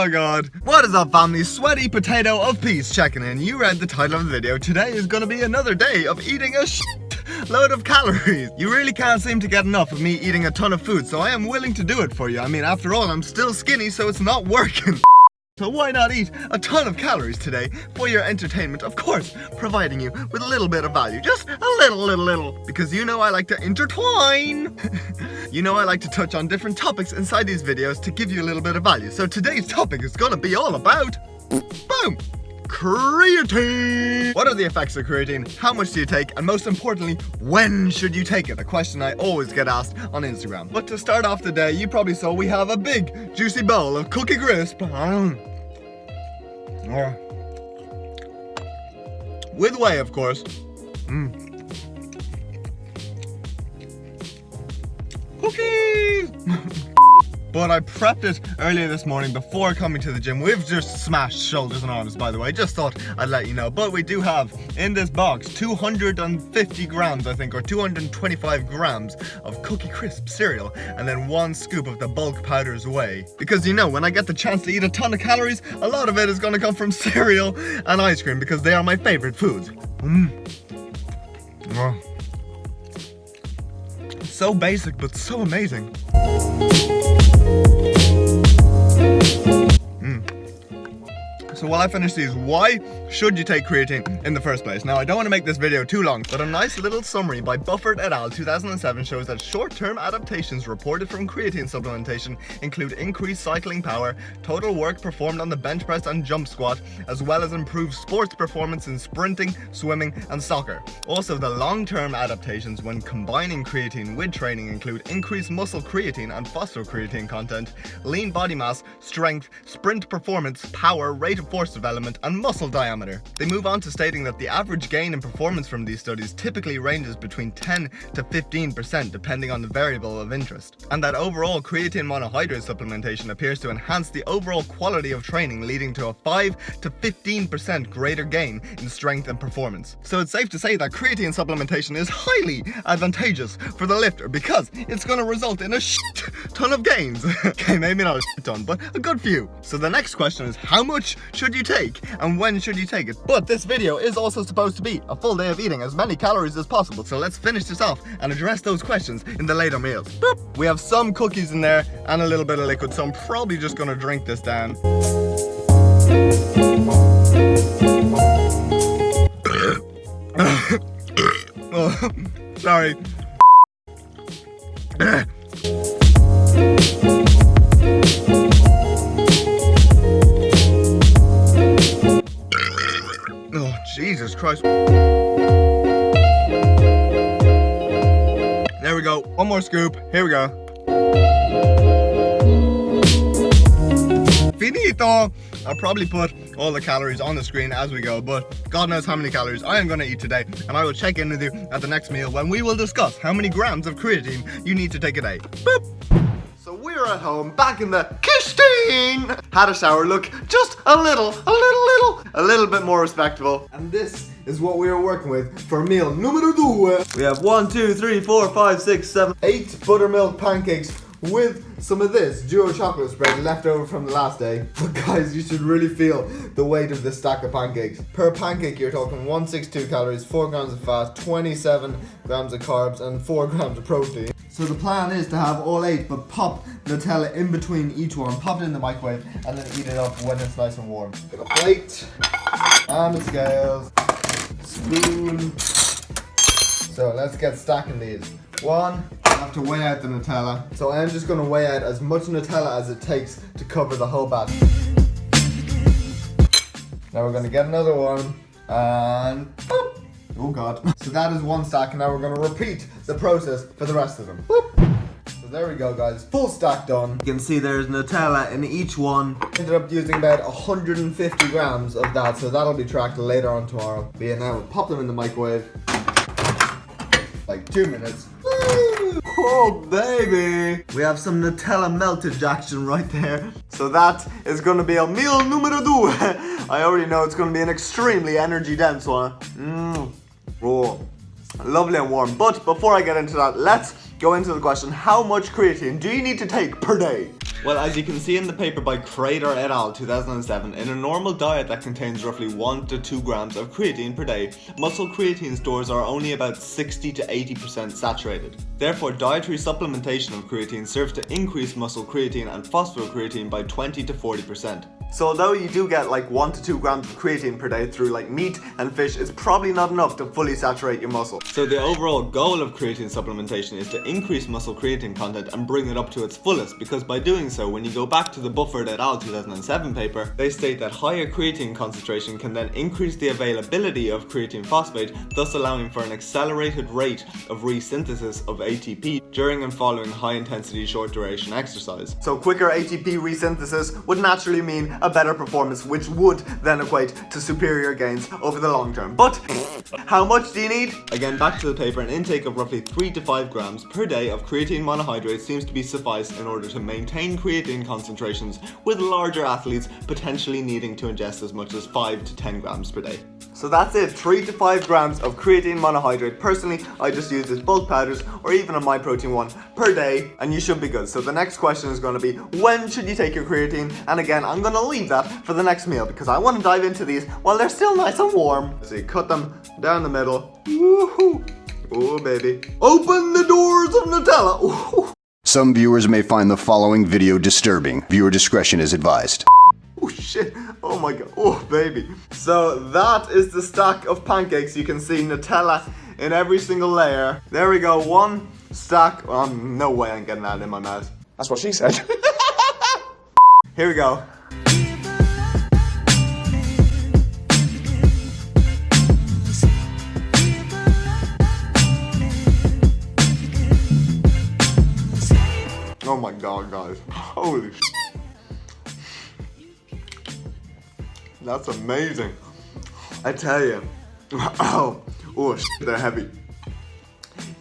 Oh god. What is up, family? Sweaty potato of peace checking in. You read the title of the video. Today is gonna be another day of eating a load of calories. You really can't seem to get enough of me eating a ton of food, so I am willing to do it for you. I mean, after all, I'm still skinny, so it's not working. So why not eat a ton of calories today for your entertainment, of course, providing you with a little bit of value. Just a little. Because you know I like to intertwine. You know I like to touch on different topics inside these videos to give you a little bit of value. So today's topic is gonna be all about, boom, creatine! What are the effects of creatine? How much do you take? And most importantly, when should you take it? A question I always get asked on Instagram. But to start off the day, you probably saw we have a big, juicy bowl of Cookie Crisp. With whey, of course. Cookies! But I prepped it earlier this morning before coming to the gym. We've just smashed shoulders and arms, by the way. Just thought I'd let you know. But we do have in this box 250 grams, I think, or 225 grams of Cookie Crisp cereal, and then 1 scoop of the bulk powder's whey. Because you know, when I get the chance to eat a ton of calories, a lot of it is going to come from cereal and ice cream because they are my favorite foods. So basic, but so amazing. So while I finish these, why should you take creatine in the first place? Now, I don't want to make this video too long, but a nice little summary by Bufford et al. 2007 shows that short-term adaptations reported from creatine supplementation include increased cycling power, total work performed on the bench press and jump squat, as well as improved sports performance in sprinting, swimming, and soccer. Also, the long-term adaptations when combining creatine with training include increased muscle creatine and phosphocreatine content, lean body mass, strength, sprint performance, power, rate of force development, and muscle diameter. They move on to stating that the average gain in performance from these studies typically ranges between 10 to 15% depending on the variable of interest, and that overall creatine monohydrate supplementation appears to enhance the overall quality of training, leading to a 5 to 15% greater gain in strength and performance. So it's safe to say that creatine supplementation is highly advantageous for the lifter because it's going to result in a shit ton of gains. Okay, maybe not a shit ton, but a good few. So the next question is, how much should you take and when should you take it? But this video is also supposed to be a full day of eating as many calories as possible, so let's finish this off and address those questions in the later meals. Boop. We have some cookies in there and a little bit of liquid, so I'm probably just gonna drink this down. Oh, sorry. Jesus Christ. There we go. One more scoop. Here we go. Finito. I'll probably put all the calories on the screen as we go, but God knows how many calories I am going to eat today, and I will check in with you at the next meal when we will discuss how many grams of creatine you need to take a day. Boop. So we're at home, back in the kitchen. Had a shower, look just a little bit more respectable. And this is what we are working with for meal numero 2. We have 1, 2, 3, 4, 5, 6, 7, 8 buttermilk pancakes with some of this duo chocolate spread left over from the last day. But guys, you should really feel the weight of this stack of pancakes. Per pancake, you're talking 162 calories, 4 grams of fat, 27 grams of carbs, and 4 grams of protein. So the plan is to have all 8, but pop Nutella in between each one, pop it in the microwave, and then eat it up when it's nice and warm. Get a plate, and the scales, spoon. So let's get stacking these. 1, I have to weigh out the Nutella. So I'm just going to weigh out as much Nutella as it takes to cover the whole batch. Now we're going to get another one, and boop. Oh god. So that is 1 stack, and now we're going to repeat the process for the rest of them. Boop. So there we go, guys. Full stack done. You can see there's Nutella in each one. Ended up using about 150 grams of that, so that'll be tracked later on tomorrow. But yeah, now we'll pop them in the microwave. Like 2 minutes. Oh baby, we have some Nutella melted action right there. So that is going to be a meal numero 2. I already know it's going to be an extremely energy dense one. Oh, lovely and warm. But before I get into that, let's go into the question, how much creatine do you need to take per day? Well, as you can see in the paper by Creatine et al. 2007, in a normal diet that contains roughly 1 to 2 grams of creatine per day, muscle creatine stores are only about 60 to 80% saturated. Therefore, dietary supplementation of creatine serves to increase muscle creatine and phosphocreatine by 20 to 40%. So although you do get like 1 to 2 grams of creatine per day through like meat and fish, it's probably not enough to fully saturate your muscle. So the overall goal of creatine supplementation is to increase muscle creatine content and bring it up to its fullest, because by doing so, when you go back to the Bufford et al. 2007 paper, they state that higher creatine concentration can then increase the availability of creatine phosphate, thus allowing for an accelerated rate of resynthesis of ATP during and following high intensity short duration exercise. So quicker ATP resynthesis would naturally mean a better performance, which would then equate to superior gains over the long term. But how much do you need? Again, back to the paper, an intake of roughly 3 to 5 grams per day of creatine monohydrate seems to be suffice in order to maintain creatine concentrations, with larger athletes potentially needing to ingest as much as 5 to 10 grams per day. So that's it, 3 to 5 grams of creatine monohydrate. Personally, I just use this bulk powders or even a MyProtein one per day, and you should be good. So the next question is going to be, when should you take your creatine? And again, I'm going to leave that for the next meal because I want to dive into these while they're still nice and warm. So you cut them down the middle. Woohoo! Oh baby. Open the doors of Nutella. Ooh. Some viewers may find the following video disturbing. Viewer discretion is advised. Oh shit, oh my god, oh baby. So that is the stack of pancakes. You can see Nutella in every single layer. There we go, one stack. No way I'm getting that in my mouth. That's what she said. Here we go. Oh my god, guys. Holy shit. That's amazing. I tell you. Oh shit, they're heavy.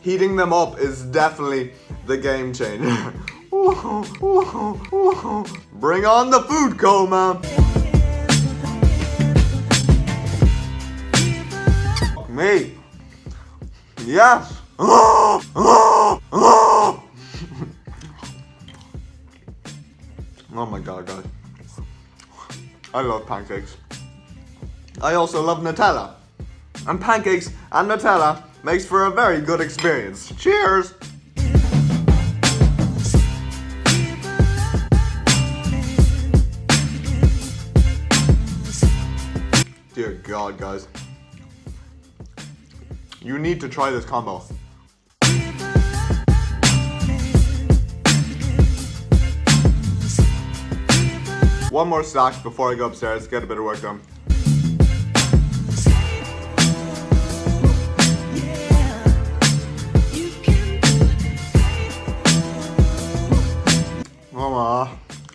Heating them up is definitely the game changer. Bring on the food coma. Me. Yes. Oh my god, guys. I love pancakes. I also love Nutella. And pancakes and Nutella makes for a very good experience. Cheers! Dear God, guys. You need to try this combo. One more stack before I go upstairs, get a bit of work done.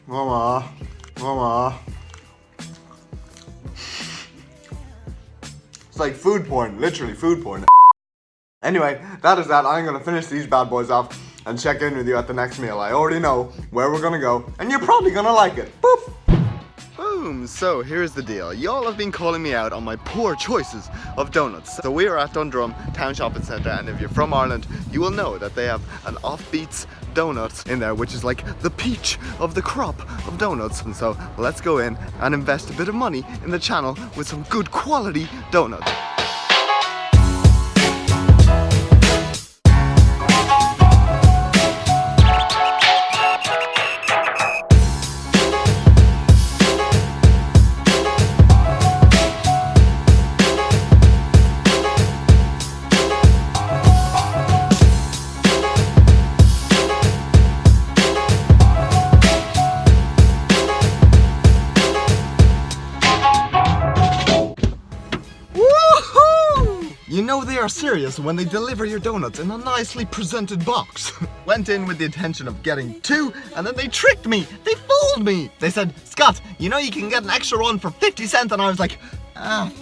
Mama. It's like food porn, literally food porn. Anyway, that is that. I'm gonna finish these bad boys off and check in with you at the next meal. I already know where we're gonna go, and you're probably gonna like it. Boop! Boom! So here's the deal. Y'all have been calling me out on my poor choices of donuts. So we are at Dundrum Town Shopping Centre, and if you're from Ireland, you will know that they have an Offbeats donuts in there, which is like the peach of the crop of donuts. And so let's go in and invest a bit of money in the channel with some good quality donuts. You know they are serious when they deliver your donuts in a nicely presented box. Went in with the intention of getting 2, and then they tricked me. They fooled me. They said, Scott, you know you can get an extra one for 50 cents, and I was like,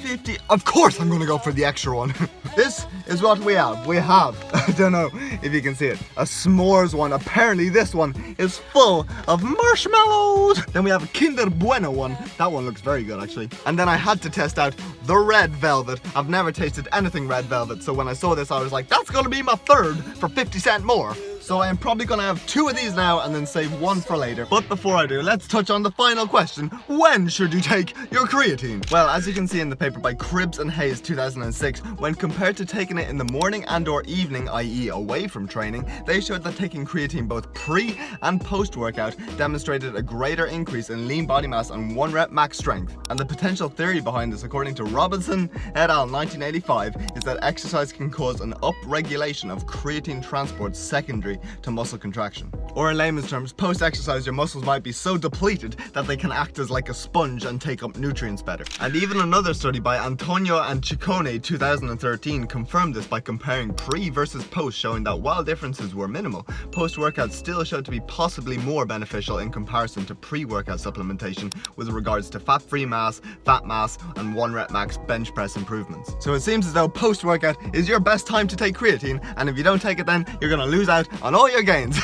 50? Of course I'm gonna go for the extra one. This is what we have. We have, I don't know if you can see it, a s'mores one. Apparently this one is full of marshmallows. Then we have a Kinder Bueno one. That one looks very good actually. And then I had to test out the red velvet. I've never tasted anything red velvet, so when I saw this I was like, that's gonna be my third for 50 cents more. So I am probably gonna have 2 of these now and then save 1 for later. But before I do, let's touch on the final question. When should you take your creatine? Well, as you can see in the paper by Cribbs and Hayes 2006, when compared to taking it in the morning and or evening, i.e. away from training, they showed that taking creatine both pre and post workout demonstrated a greater increase in lean body mass and 1 rep max strength. And the potential theory behind this, according to Robinson et al. 1985, is that exercise can cause an upregulation of creatine transport secondary to muscle contraction. Or in layman's terms, post-exercise your muscles might be so depleted that they can act as like a sponge and take up nutrients better. And even another study by Antonio and Ciccone 2013 confirmed this by comparing pre versus post, showing that while differences were minimal, post-workout still showed to be possibly more beneficial in comparison to pre-workout supplementation with regards to fat-free mass, fat mass, and 1 rep max bench press improvements. So it seems as though post-workout is your best time to take creatine, and if you don't take it then, you're gonna lose out on all your gains.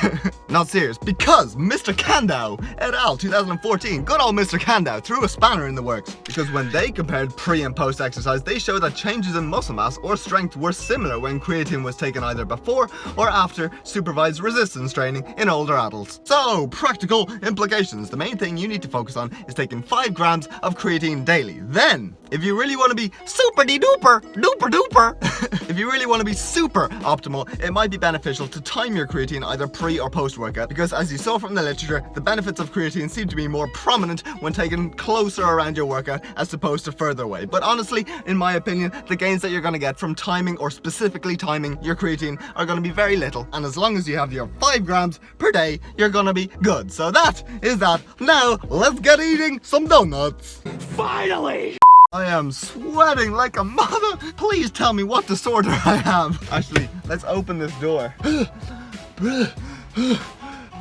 Not serious, because Mr. Kandau et al. 2014, good old Mr. Kandau, threw a spanner in the works. Because when they compared pre and post exercise, they showed that changes in muscle mass or strength were similar when creatine was taken either before or after supervised resistance training in older adults. So, practical implications. The main thing you need to focus on is taking 5 grams of creatine daily. Then, if you really want to be super-de-duper, duper-duper, if you really want to be super optimal, it might be beneficial to time your creatine either pre or post workout, because as you saw from the literature, the benefits of creatine seem to be more prominent when taken closer around your workout as opposed to further away. But honestly, in my opinion, the gains that you're going to get from timing or specifically timing your creatine are going to be very little, and as long as you have your 5 grams per day, you're going to be good. So that is that. Now, let's get eating some donuts. Finally! I am sweating like a mother. Please tell me what disorder I have. Actually, let's open this door.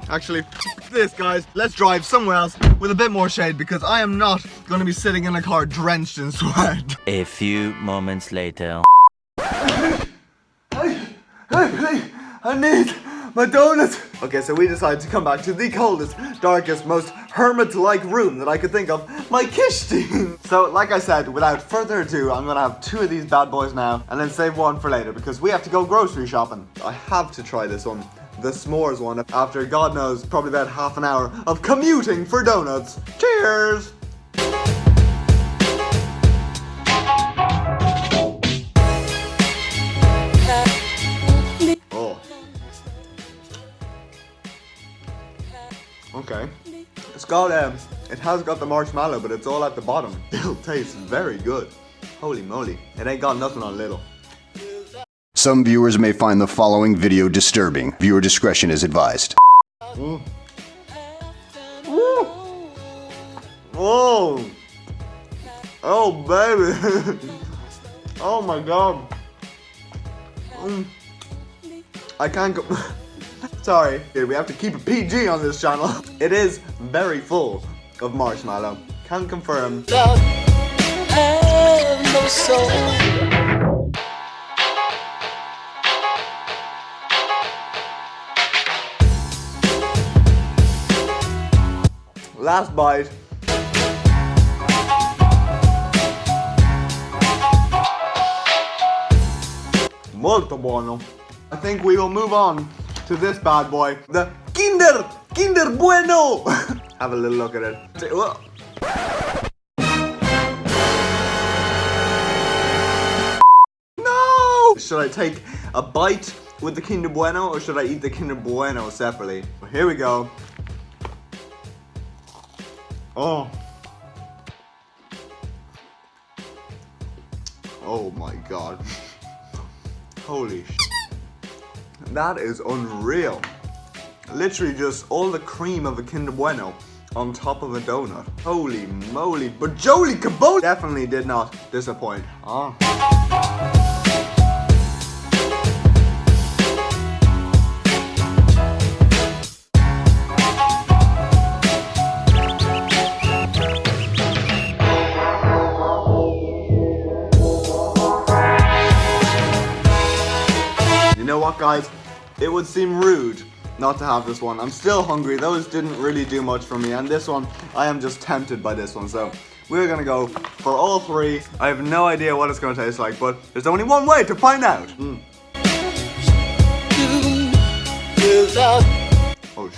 Actually, this guys, let's drive somewhere else with a bit more shade because I am not going to be sitting in a car drenched in sweat. A few moments later. I need my donut. Okay, so we decided to come back to the coldest, darkest, most hermit-like room that I could think of, my kitchen. So, like I said, without further ado, I'm gonna have 2 of these bad boys now, and then save 1 for later, because we have to go grocery shopping. I have to try this one, the s'mores one, after God knows, probably about half an hour of commuting for donuts. Cheers! Okay. It has got the marshmallow, but it's all at the bottom. Still tastes very good. Holy moly. It ain't got nothing on little. Some viewers may find the following video disturbing. Viewer discretion is advised. Mm. Oh. Oh, baby. Oh my God. I can't go. Sorry, we have to keep it PG on this channel. It is very full of marshmallow. Can confirm. Love have no soul. Last bite. Molto buono. I think we will move on to this bad boy, the Kinder Bueno. Have a little look at it. No! Should I take a bite with the Kinder Bueno, or should I eat the Kinder Bueno separately? Well, here we go. Oh. Oh my God. Holy shit. That is unreal. Literally just all the cream of a Kinder Bueno on top of a donut. Holy moly. But Jolie Cabot definitely did not disappoint. Oh. You know what, guys? It would seem rude not to have this one. I'm still hungry. Those didn't really do much for me. And this one, I am just tempted by this one. So we're gonna go for all 3. I have no idea what it's gonna taste like, but there's only one way to find out. without Oh,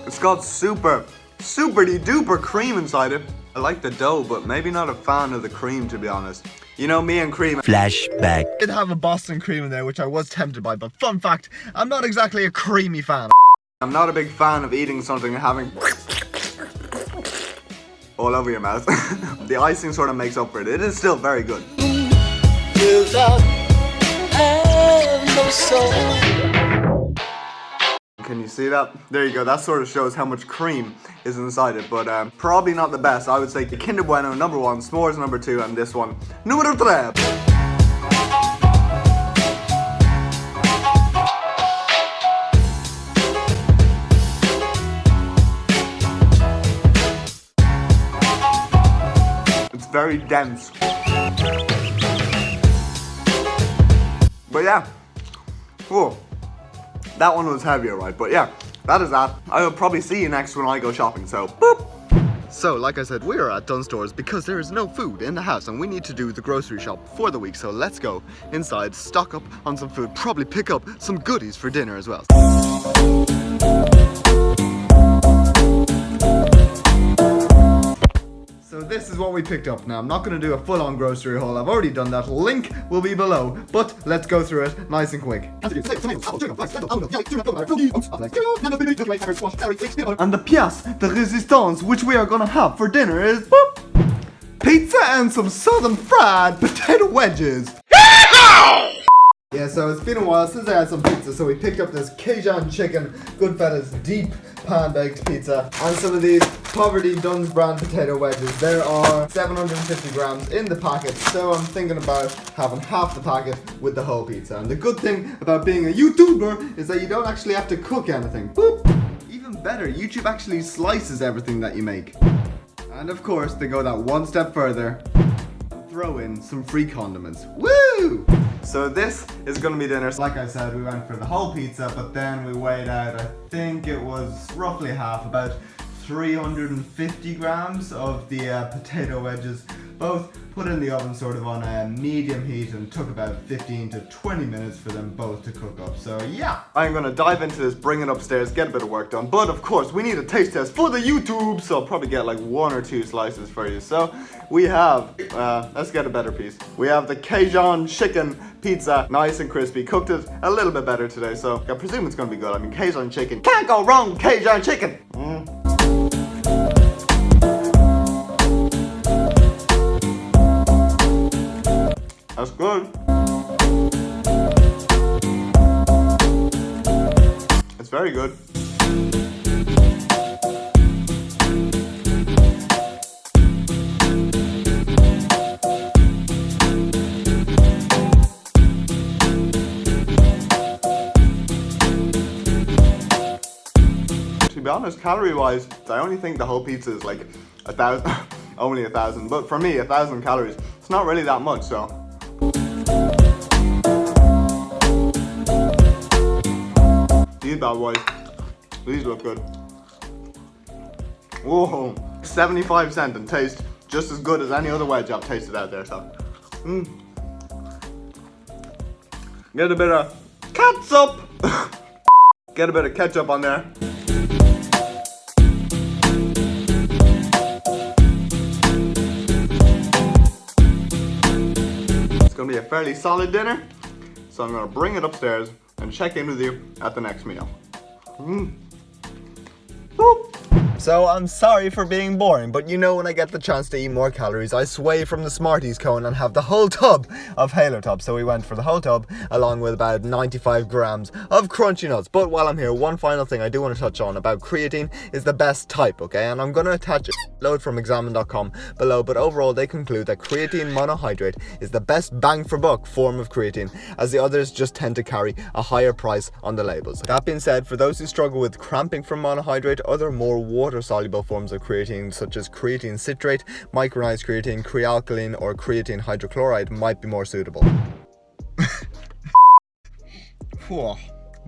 it's got super duper cream inside it. I like the dough, but maybe not a fan of the cream, to be honest. You know me and cream. Flashback. I did have a Boston cream in there, which I was tempted by, but fun fact, I'm not exactly a creamy fan. I'm not a big fan of eating something and having all over your mouth. The icing sort of makes up for it. It is still very good. without have no soul. Can you see that? There you go. That sort of shows how much cream is inside it, but probably not the best. I would say the Kinder Bueno number 1, s'mores number 2, and this one numero 3. It's very dense. But yeah. Whoa. That one was heavier, right? But yeah, that is that. I will probably see you next when I go shopping, so boop! So, like I said, we are at Dunnes Stores because there is no food in the house and we need to do the grocery shop for the week. So let's go inside, stock up on some food, probably pick up some goodies for dinner as well. So this is what we picked up. Now, I'm not going to do a full-on grocery haul. I've already done that. Link will be below. But let's go through it nice and quick. And the pièce de résistance which we are going to have for dinner is boop, pizza and some southern fried potato wedges. Yeah, so it's been a while since I had some pizza, so we picked up this Cajun chicken, Goodfellas deep pan-baked pizza, and some of these Poverty Dunnes brand potato wedges. There are 750 grams in the packet, so I'm thinking about having half the packet with the whole pizza. And the good thing about being a YouTuber is that you don't actually have to cook anything. Boop! Even better, YouTube actually slices everything that you make. And of course, they go that one step further. Throw in some free condiments. Woo! So this is gonna be dinner. Like I said, we went for the whole pizza, but then we weighed out, I think it was roughly half, about 350 grams of the potato wedges. Both put in the oven sort of on a medium heat and took about 15 to 20 minutes for them both to cook up. So yeah, I'm gonna dive into this, bring it upstairs, get a bit of work done. But of course, we need a taste test for the YouTube, so I'll probably get like 1 or 2 slices for you. So we have, let's get a better piece. We have the Cajun chicken pizza, nice and crispy. Cooked it a little bit better today, so I presume it's gonna be good. I mean, Cajun chicken, can't go wrong with Cajun chicken. That's good. It's very good. To be honest, calorie-wise, I only think the whole pizza is like 1,000, only 1,000. But for me, 1,000 calories, it's not really that much, so. These bad boys, these look good. Whoa, 75 cents and taste just as good as any other wedge I've tasted out there, so. Get a bit of ketchup. Get a bit of ketchup on there. It's gonna be a fairly solid dinner, so I'm gonna bring it upstairs and check in with you at the next meal. So I'm sorry for being boring, but you know when I get the chance to eat more calories, I sway from the Smarties cone and have the whole tub of Halo Top. So we went for the whole tub along with about 95 grams of crunchy nuts. But while I'm here, one final thing I do want to touch on about creatine is the best type, okay? And I'm going to attach a load from examine.com below, but overall they conclude that creatine monohydrate is the best bang for buck form of creatine, as the others just tend to carry a higher price on the labels. That being said, for those who struggle with cramping from monohydrate, other more water-soluble forms of creatine such as creatine citrate, micronized creatine, crealkaline, or creatine hydrochloride might be more suitable.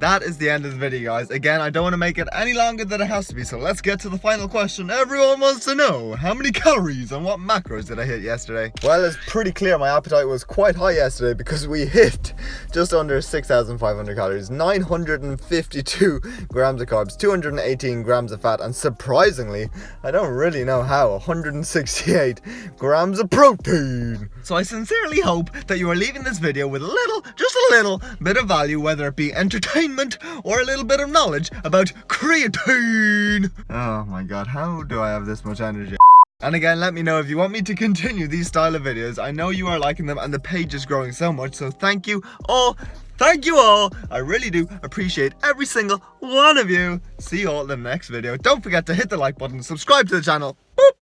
that is the end of the video, guys. Again, I don't want to make it any longer than it has to be, so let's get to the final question. Everyone wants to know, how many calories and what macros did I hit yesterday? Well, it's pretty clear my appetite was quite high yesterday because we hit just under 6,500 calories, 952 grams of carbs, 218 grams of fat, and surprisingly, I don't really know how, 168 grams of protein. So I sincerely hope that you are leaving this video with a little, just a little bit of value, whether it be entertainment or a little bit of knowledge about creatine. Oh my god, how do I have this much energy? And again, let me know if you want me to continue these style of videos. I know you are liking them and the page is growing so much, so thank you all. Thank you all. I really do appreciate every single one of you. See you all in the next video. Don't forget to hit the like button, subscribe to the channel. Boop.